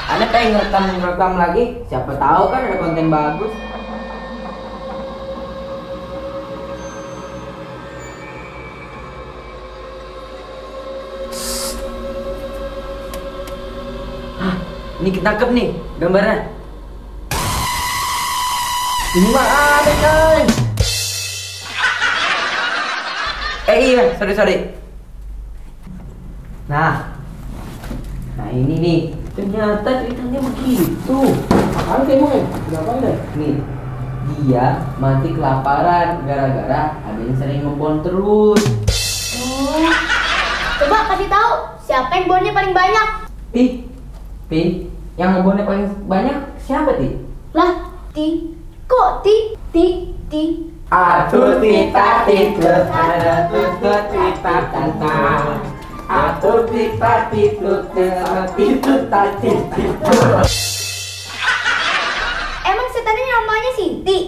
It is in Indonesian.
Anda pengen ngerekam lagi? Siapa tahu kan ada konten bagus. Hah, ini ketangkep nih gambarnya. Ini mah ada kan? Iya, sorry. Nah ini nih. Ternyata ceritanya begitu. Apaan kayak mau? Ngapain deh? Nih, dia mati kelaparan gara-gara ada yang sering ngebon terus. Oh, coba kasih tahu siapa yang bonnya paling banyak? Ti, yang ngebonnya paling banyak siapa Ti? Lah, kok ti? Atur tita titut, ada tutut tita tantang. Atur tita titut, titut titut. Emang setannya namanya Sinti?